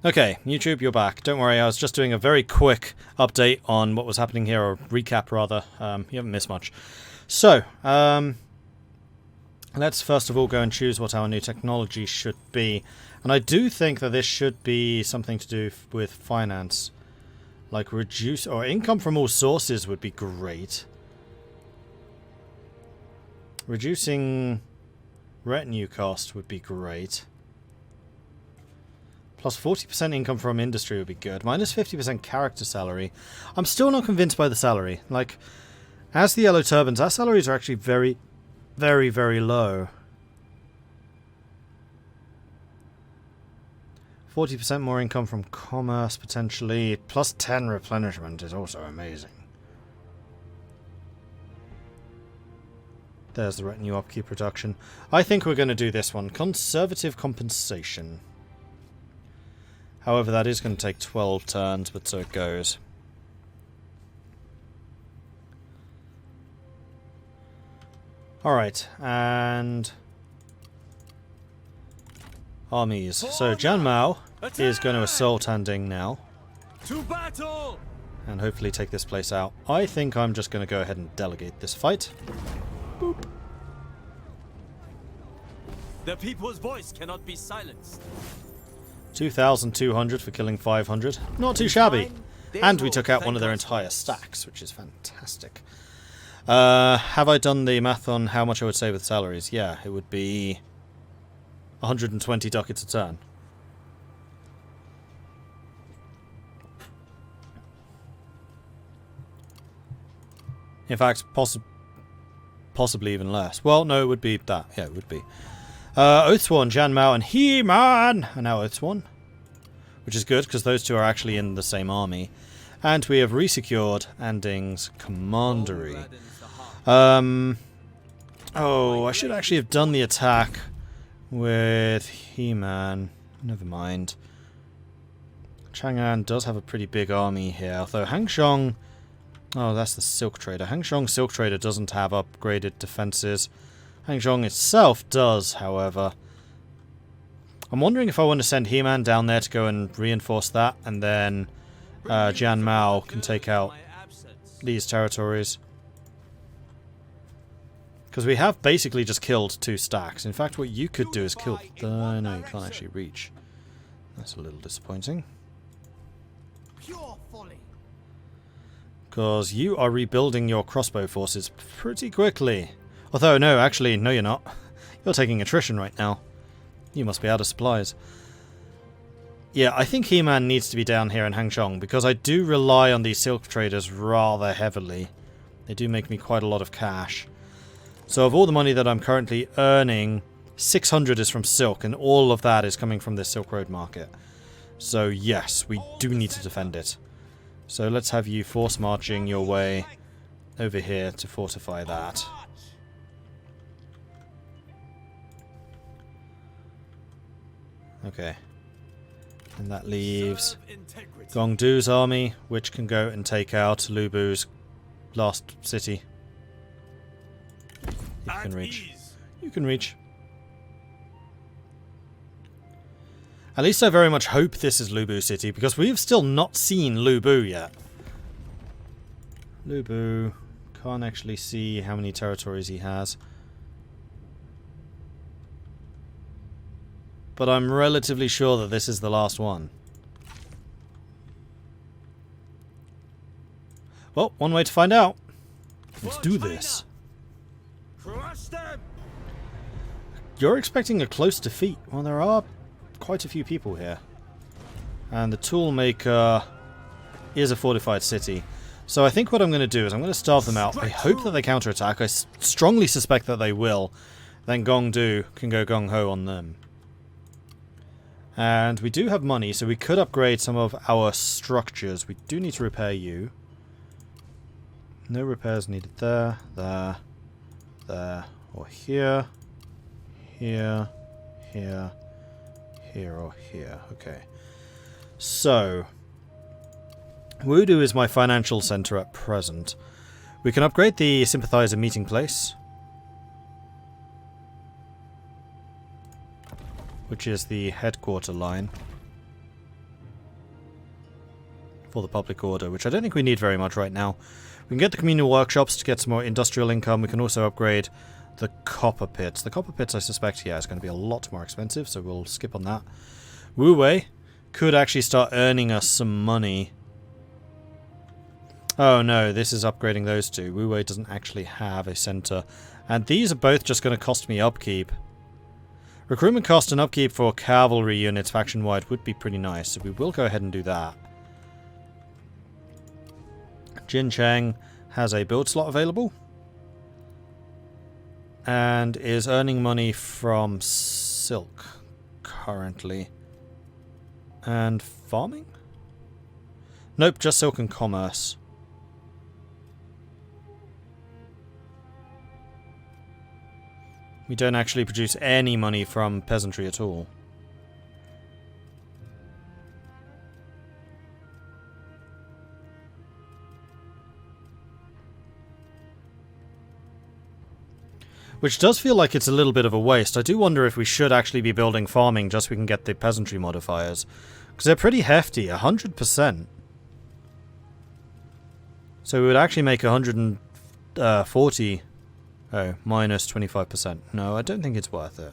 Okay, YouTube, you're back. Don't worry, I was just doing a very quick update on what was happening here, or recap rather. You haven't missed much. So, let's first of all go and choose what our new technology should be. And I do think that this should be something to do with finance. Like reduce, or income from all sources would be great. Reducing retinue cost would be great. Plus 40% income from industry would be good. Minus 50% character salary. I'm still not convinced by the salary. Like, as the Yellow Turbans, our salaries are actually very, very, very low. 40% more income from commerce, potentially. Plus 10 replenishment is also amazing. There's the retinue upkeep reduction. I think we're going to do this one. Conservative compensation. However, that is going to take 12 turns, but so it goes. Alright, and armies. So Jan Mao is going to assault Anding now. To battle! And hopefully take this place out. I think I'm just going to go ahead and delegate this fight. Boop. The people's voice cannot be silenced. 2,200 for killing 500. Not too shabby. And we took out one of their entire stacks, which is fantastic. Have I done the math on how much I would save with salaries? Yeah, it would be 120 ducats a turn. In fact, possibly even less. Well, no, it would be that. Yeah, it would be. Oathsworn, Jan Mao, and He-Man are now Oathsworn. Which is good, because those two are actually in the same army. And we have resecured Anding's commandery. Oh, I should actually have done the attack with He-Man. Never mind. Chang'an does have a pretty big army here, although Hangzhong... Oh, that's the Silk Trader. Hangzhong Silk Trader doesn't have upgraded defenses. Hangzhong itself does, however. I'm wondering if I want to send He-Man down there to go and reinforce that, and then Jan Mao can take out these territories. Because we have basically just killed 2 stacks. In fact, what you could do is kill... no, you can't actually reach. That's a little disappointing. Because you are rebuilding your crossbow forces pretty quickly. Although, no, actually, no you're not. You're taking attrition right now. You must be out of supplies. Yeah, I think He-Man needs to be down here in Hangzhong, because I do rely on these silk traders rather heavily. They do make me quite a lot of cash. So of all the money that I'm currently earning, 600 is from silk, and all of that is coming from this Silk Road market. So yes, we do need to defend it. So let's have you force marching your way over here to fortify that. Okay. And that leaves Gong Du's army, which can go and take out Lu Bu's last city. You can reach. You can reach. At least I very much hope this is Lu Bu City, because we've still not seen Lu Bu yet. Lu Bu. Can't actually see how many territories he has. But I'm relatively sure that this is the last one. Well, one way to find out. Let's do this. You're expecting a close defeat. Well, there are quite a few people here. And the Toolmaker is a fortified city. So I think what I'm going to do is I'm going to starve them out. I hope that they counterattack. I strongly suspect that they will. Then Gong Du can go gung-ho on them. And we do have money, so we could upgrade some of our structures. We do need to repair you. No repairs needed there, there, there, or here, here, here, here, or here. Okay. So, Wudu is my financial center at present. We can upgrade the Sympathizer meeting place, which is the headquarter line. for the public order, which I don't think we need very much right now. We can get the communal workshops to get some more industrial income. We can also upgrade the copper pits. The copper pits, I suspect, yeah, is going to be a lot more expensive, so we'll skip on that. Wu Wei could actually start earning us some money. Oh no, this is upgrading those two. Wu Wei doesn't actually have a center. And these are both just going to cost me upkeep. Recruitment cost and upkeep for cavalry units faction-wide would be pretty nice, so we will go ahead and do that. Jin Cheng has a build slot available. And is earning money from silk currently. And farming? Nope, just silk and commerce. We don't actually produce any money from peasantry at all. Which does feel like it's a little bit of a waste. I do wonder if we should actually be building farming just so we can get the peasantry modifiers. Because they're pretty hefty, 100%. So we would actually make 140... Oh, minus 25%. No, I don't think it's worth it.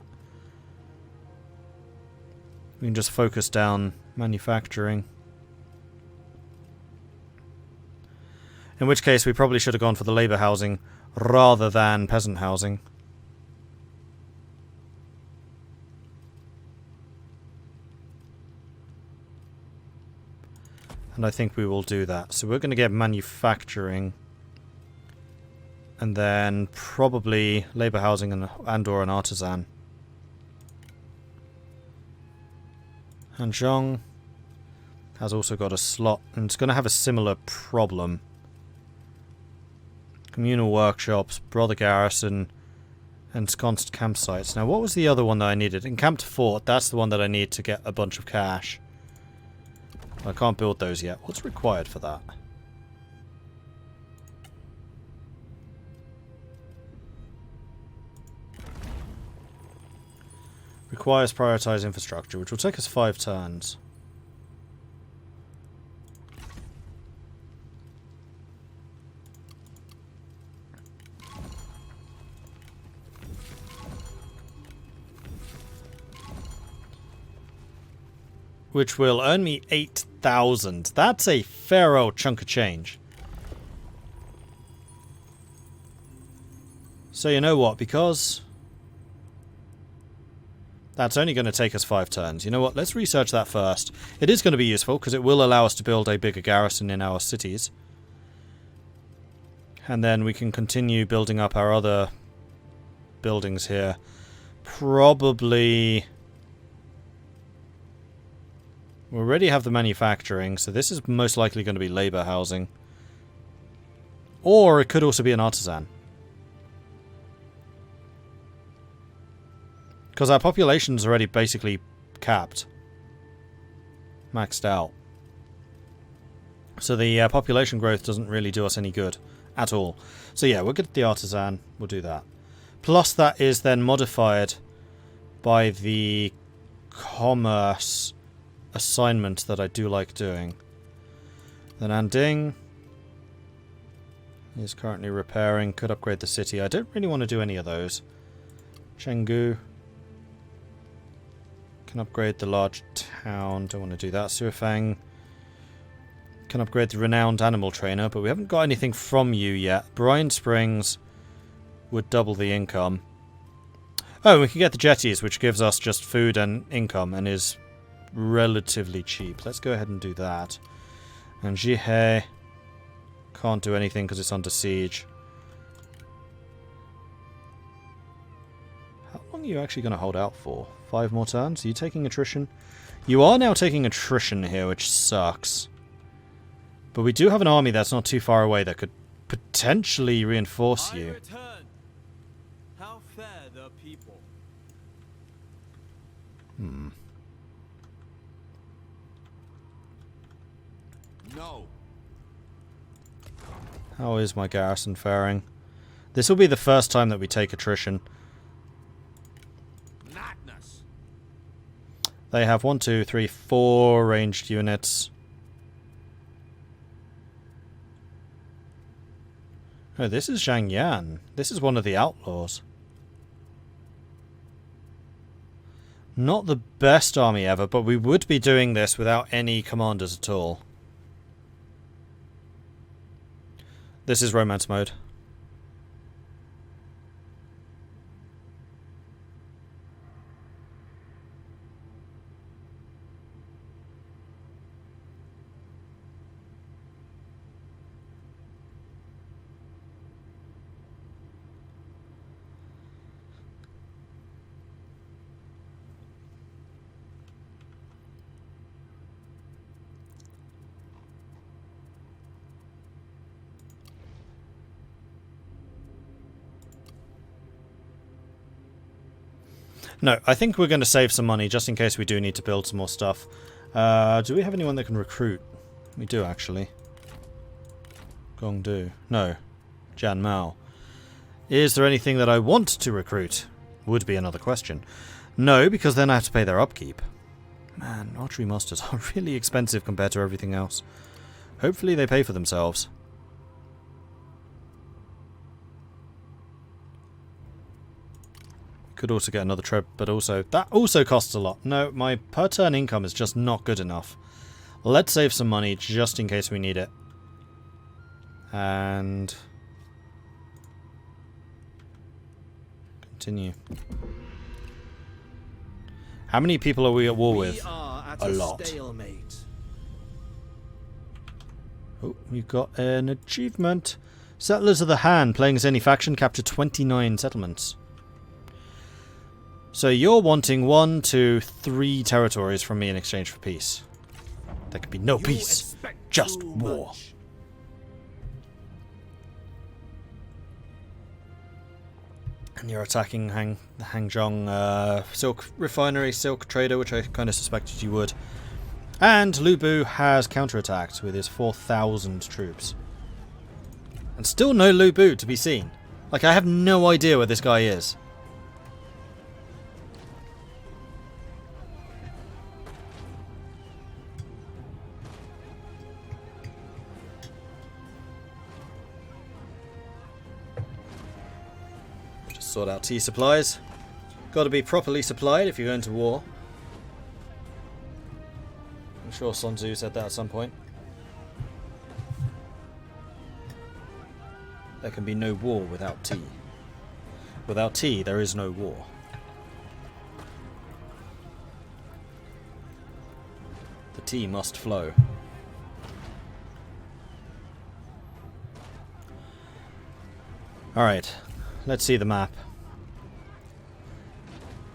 We can just focus down manufacturing. In which case we probably should have gone for the labour housing rather than peasant housing. And I think we will do that. So we're going to get manufacturing. And then probably labour housing and or an artisan. And Zhong has also got a slot. And it's going to have a similar problem. Communal workshops, brother garrison, and ensconced campsites. Now what was the other one that I needed? Encamped fort, that's the one that I need to get a bunch of cash. I can't build those yet. What's required for that? Requires prioritize infrastructure, which will take us 5 turns. Which will earn me 8,000. That's a fair old chunk of change. So you know what, because that's only going to take us 5 turns. You know what, let's research that first. It is going to be useful, because it will allow us to build a bigger garrison in our cities. And then we can continue building up our other buildings here. Probably... we already have the manufacturing, so this is most likely going to be labour housing. Or it could also be an artisan. Because our population's already basically capped. Maxed out. So the population growth doesn't really do us any good. At all. So yeah, we'll get the artisan. We'll do that. Plus that is then modified by the commerce assignment that I do like doing. Then Anding is currently repairing. Could upgrade the city. I don't really want to do any of those. Chengdu can upgrade the large town. Don't want to do that. Suifang can upgrade the renowned animal trainer, but we haven't got anything from you yet. Brine Springs would double the income. Oh, we can get the jetties, which gives us just food and income and is relatively cheap. Let's go ahead and do that. And Jihei can't do anything because it's under siege. How long are you actually going to hold out for? 5 more turns? Are you taking attrition? You are now taking attrition here, which sucks. But we do have an army that's not too far away that could potentially reinforce you. How fair the people. No. How is my garrison faring? This will be the first time that we take attrition. Madness. They have 1, 2, 3, 4 ranged units. Oh, this is Zhang Yan. This is one of the outlaws. Not the best army ever, but we would be doing this without any commanders at all. This is romance mode. No, I think we're going to save some money just in case we do need to build some more stuff. Do we have anyone that can recruit? We do, actually. Gong do. No. Jan Mao. Is there anything that I want to recruit? Would be another question. No, because then I have to pay their upkeep. Man, archery masters are really expensive compared to everything else. Hopefully they pay for themselves. Could also get another trip, but also that also costs a lot. No, my per turn income is just not good enough. Let's save some money just in case we need it. And continue. How many people are we at war with? A lot. Stalemate. Oh, we've got an achievement. Settlers of the Han, playing as any faction, captured 29 settlements. So you're wanting 1, 2, 3 territories from me in exchange for peace. There could be no peace, just war. And you're attacking the Hangzhong silk refinery, silk trader, which I kind of suspected you would. And Lu Bu has counterattacked with his 4,000 troops. And still no Lu Bu to be seen. Like, I have no idea where this guy is. Sort out tea supplies. Got to be properly supplied if you're going to war. I'm sure Sun Tzu said that at some point. There can be no war without tea. Without tea, there is no war. The tea must flow. Alright, let's see the map.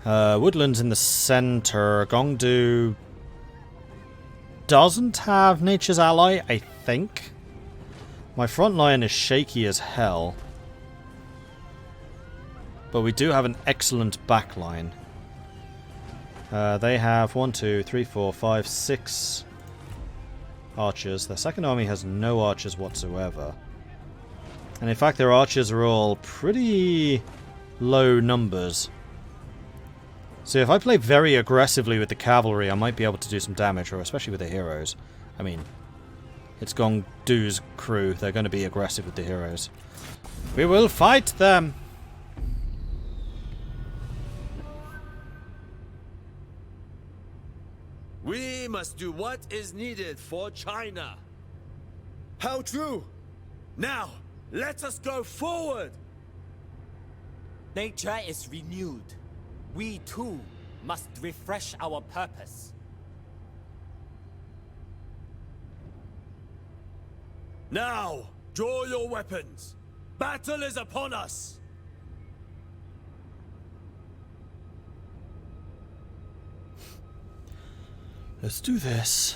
Woodlands in the center. Gongdu doesn't have Nature's Ally, I think. My front line is shaky as hell. But we do have an excellent back line. They have 1, 2, 3, 4, 5, 6 archers. Their second army has no archers whatsoever. And in fact, their archers are all pretty low numbers. So if I play very aggressively with the cavalry, I might be able to do some damage, or especially with the heroes. I mean, it's Gong Du's crew. They're going to be aggressive with the heroes. We will fight them! We must do what is needed for China. How true! Now, let us go forward! Nature is renewed. We too must refresh our purpose. Now, draw your weapons. Battle is upon us. Let's do this.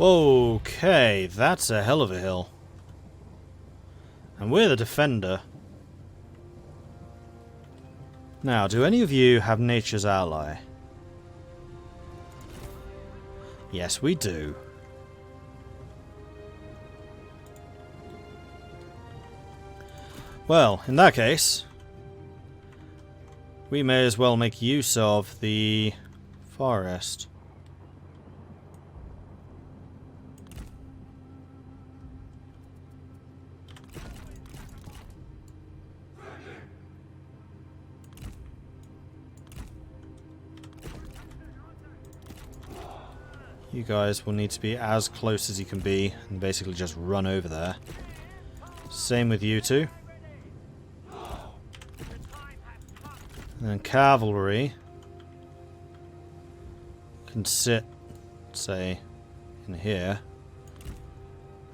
Okay, that's a hell of a hill. And we're the defender. Now, do any of you have Nature's Ally? Yes, we do. Well, in that case, we may as well make use of the forest. You guys will need to be as close as you can be and basically just run over there. Same with you two. And then cavalry can sit, say, in here.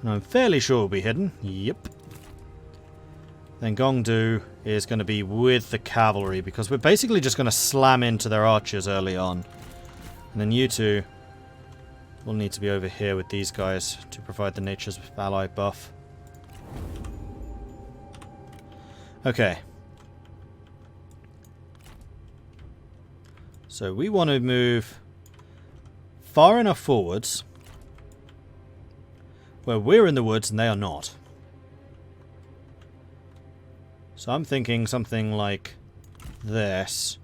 And I'm fairly sure will be hidden. Yep. Then Gong Zhuo is going to be with the cavalry because we're basically just going to slam into their archers early on. And then you two will need to be over here with these guys to provide the nature's ally buff. Okay. So we want to move far enough forwards where we're in the woods and they are not. So I'm thinking something like this.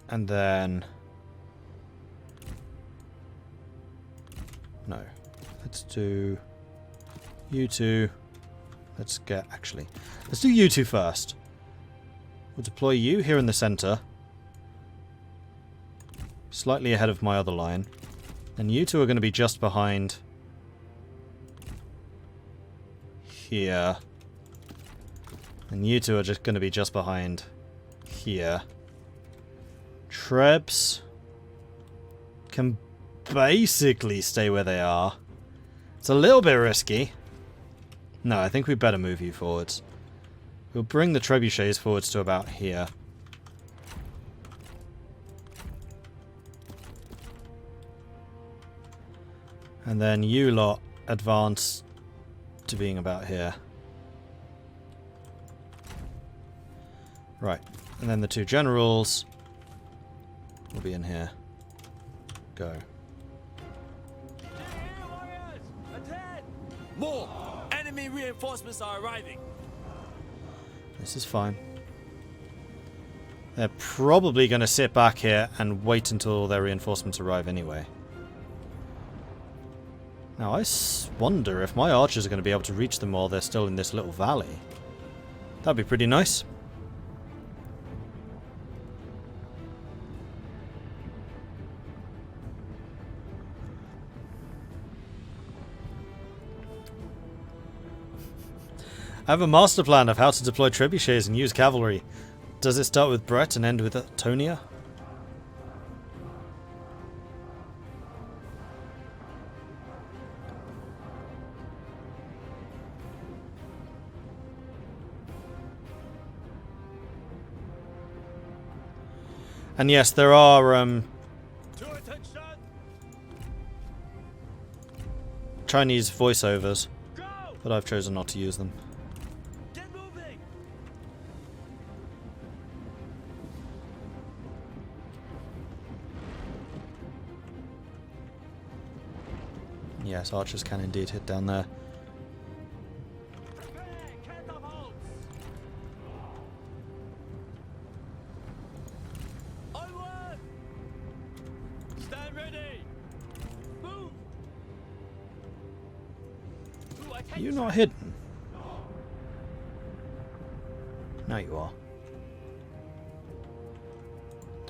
And then... No. Let's do you two. Let's do you two first. We'll deploy you here in the center. Slightly ahead of my other line. And you two are going to be just behind here. And you two are just going to be just behind here. Trebs can basically stay where they are. It's a little bit risky. No, I think we better move you forwards. We'll bring the trebuchets forwards to about here. And then you lot advance to being about here. Right. And then the two generals will be in here. Go. More! Enemy reinforcements are arriving. This is fine. They're probably going to sit back here and wait until their reinforcements arrive anyway. Now I wonder if my archers are going to be able to reach them while they're still in this little valley. That'd be pretty nice. I have a master plan of how to deploy trebuchets and use cavalry. Does it start with Brett and end with Tonia? And yes, there are Chinese voiceovers, but I've chosen not to use them. Yes, archers can indeed hit down there. Stand ready. Move. You're not hidden. Now you are.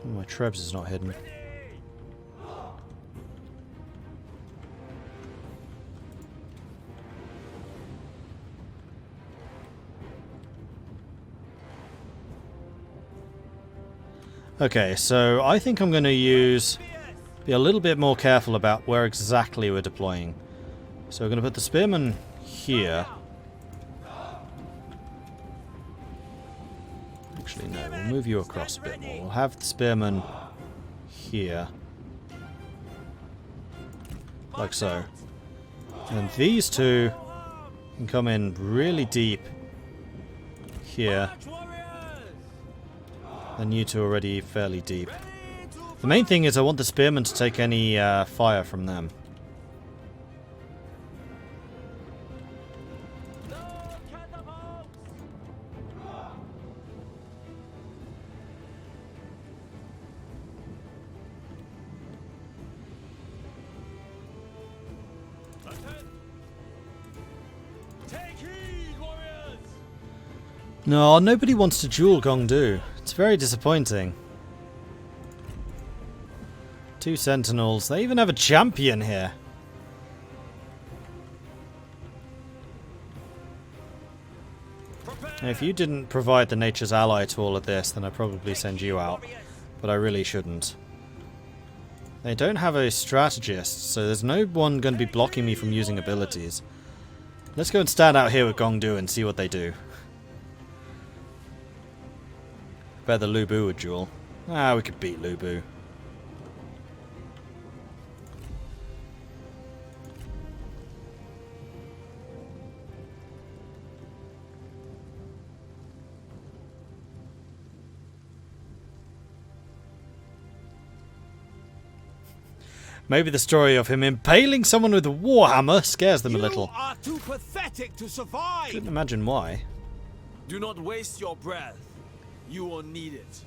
Oh, my Trebs is not hidden. Okay, so I think I'm going to be a little bit more careful about where exactly we're deploying. So we're going to put the spearmen here. Actually, no, we'll move you across a bit more. We'll have the spearmen here. Like so. And these two can come in really deep here. And you two are already fairly deep. The main thing is I want the spearmen to take any fire from them. No, nobody wants to duel Gong Du. It's very disappointing. 2 sentinels. They even have a champion here. Now, if you didn't provide the nature's ally to all of this, then I'd probably send you out. But I really shouldn't. They don't have a strategist, so there's no one going to be blocking me from using abilities. Let's go and stand out here with Gong Du and see what they do. Bet the Lu Bu would duel. Ah, we could beat Lu Bu. Maybe the story of him impaling someone with a warhammer scares them a little. You are too pathetic to survive. Couldn't imagine why. Do not waste your breath. You will need it.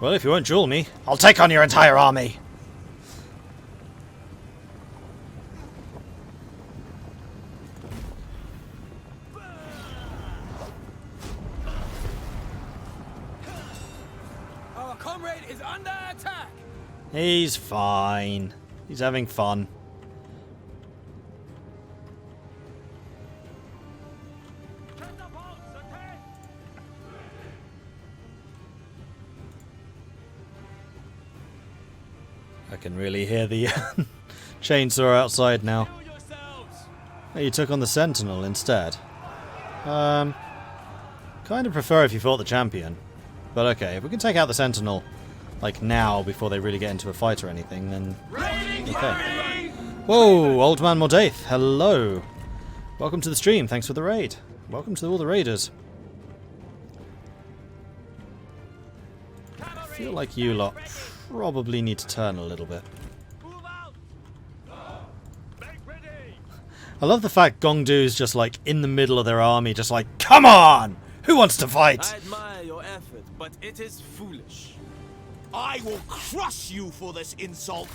Well, if you won't duel me, I'll take on your entire army. Our comrade is under attack. He's fine. He's having fun. I can really hear the chainsaw outside now. Oh, you took on the sentinel instead. Kind of prefer if you fought the champion. But okay, if we can take out the sentinel, like now, before they really get into a fight or anything, then okay. Whoa, old man Mordred, hello. Welcome to the stream, thanks for the raid. Welcome to all the raiders. I feel like you lot probably need to turn a little bit. I love the fact Gong Du's just like in the middle of their army, just like, come on! Who wants to fight? I admire your effort, but it is foolish. I will crush you for this insult.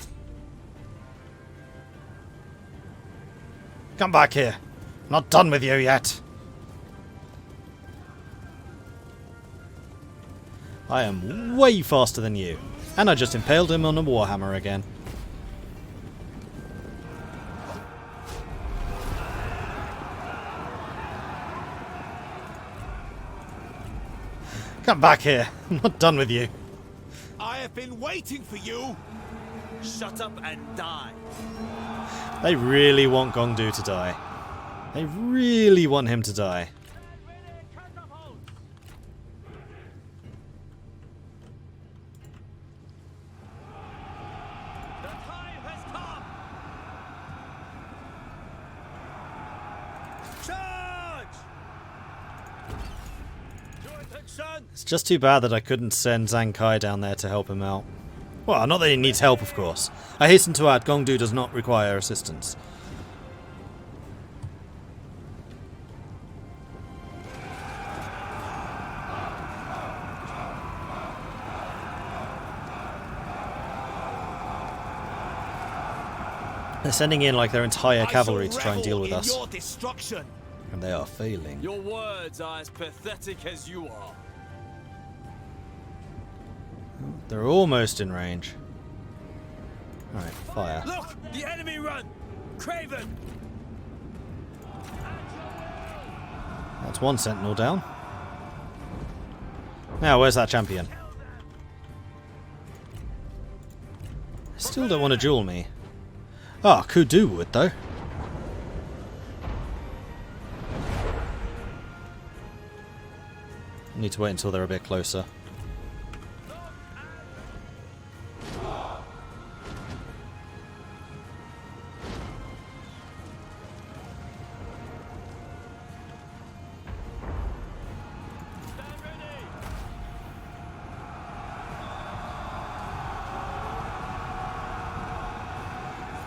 Come back here. I'm not done with you yet. I am way faster than you. And I just impaled him on a warhammer again. Come back here. I'm not done with you. I have been waiting for you. Shut up and die. They really want Gong Du to die. They really want him to die. The time has come. Charge! To attention! It's just too bad that I couldn't send Zhang Kai down there to help him out. Well, not that he needs help, of course. I hasten to add, Gong Du does not require assistance. They're sending in like their entire cavalry to try and deal with us. Your destruction. And they are failing. Your words are as pathetic as you are. They're almost in range. Alright, fire. Look! The enemy run! Craven! That's one sentinel down. Now, where's that champion? Still don't want to duel me. Ah, oh, could do would though. Need to wait until they're a bit closer.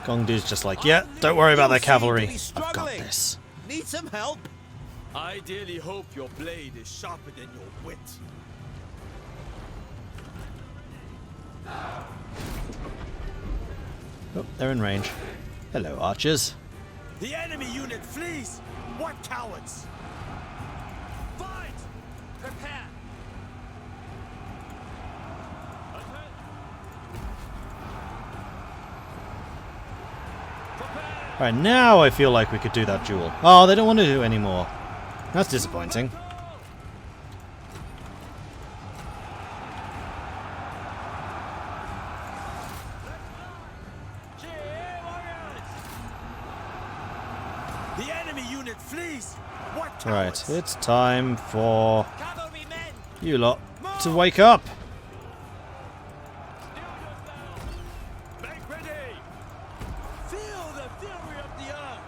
Gong Du's just like, yeah, don't worry about their cavalry. I've got this. Need some help? I dearly hope your blade is sharper than your wit. Oh, they're in range. Hello, archers. The enemy unit flees! What cowards! Fight! Prepare! Alright, now I feel like we could do that duel. Oh, they don't want to do it anymore. That's disappointing. The enemy unit flees! What cowards! Right, it's time for Cavalrymen! you lot to wake up. Make ready! Feel the fury of the earth!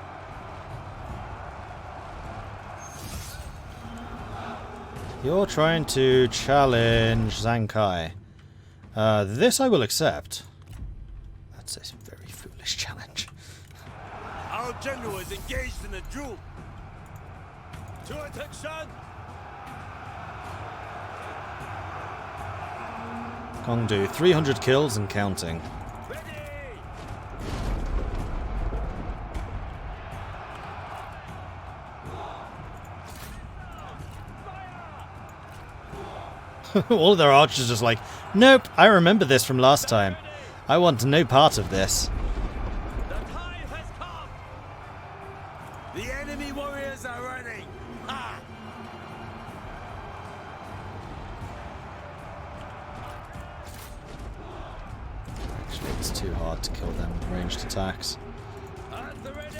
You're trying to challenge Zankai. This I will accept. That's a very foolish challenge. Our general is engaged in a duel. To attention! Gong 300 kills and counting. Ready! All of their archers just like, nope, I remember this from last time. I want no part of this. The time has come! The enemy warriors are running! Ha! Actually, it's too hard to kill them with ranged attacks. At the ready!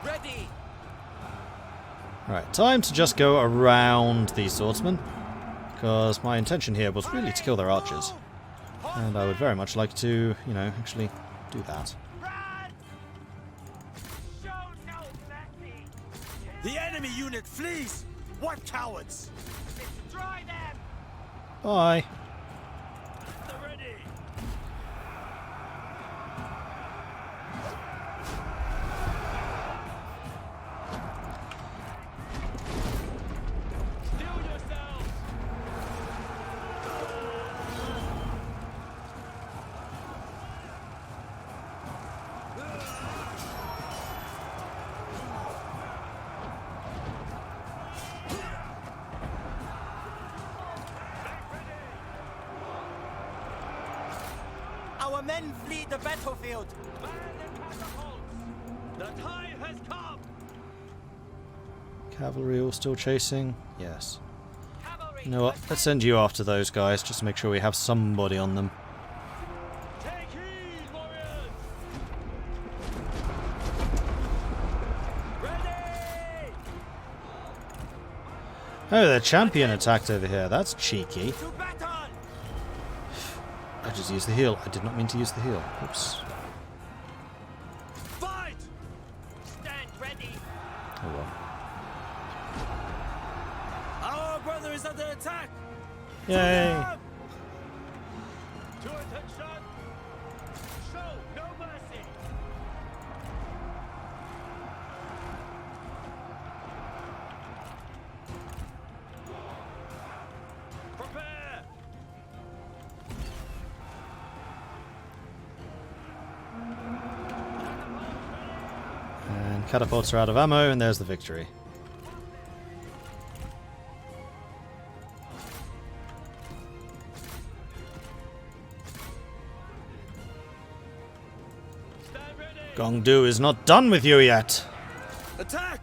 Ready! Alright, time to just go around these swordsmen. Because my intention here was really to kill their archers. And I would very much like to, you know, actually do that. The enemy unit flees! What cowards! Destroy them! Bye. At the ready! Steel yourselves! Our men flee the battlefield! Man the catapults! The time has come! Cavalry all still chasing? Yes. Cavalry! You know what? Let's send you after those guys, just to make sure we have somebody on them. Take heed, warriors! Ready! Oh, the champion attacked over here. That's cheeky. To battle! I just used the heal. I did not mean to use the heal. Oops. Fight! Stand ready! Oh well. Our brother is under attack! Yay! To attention! Show no mercy! Prepare! And catapults are out of ammo, and there's the victory. Stand ready! Gong is not done with you yet. Attack!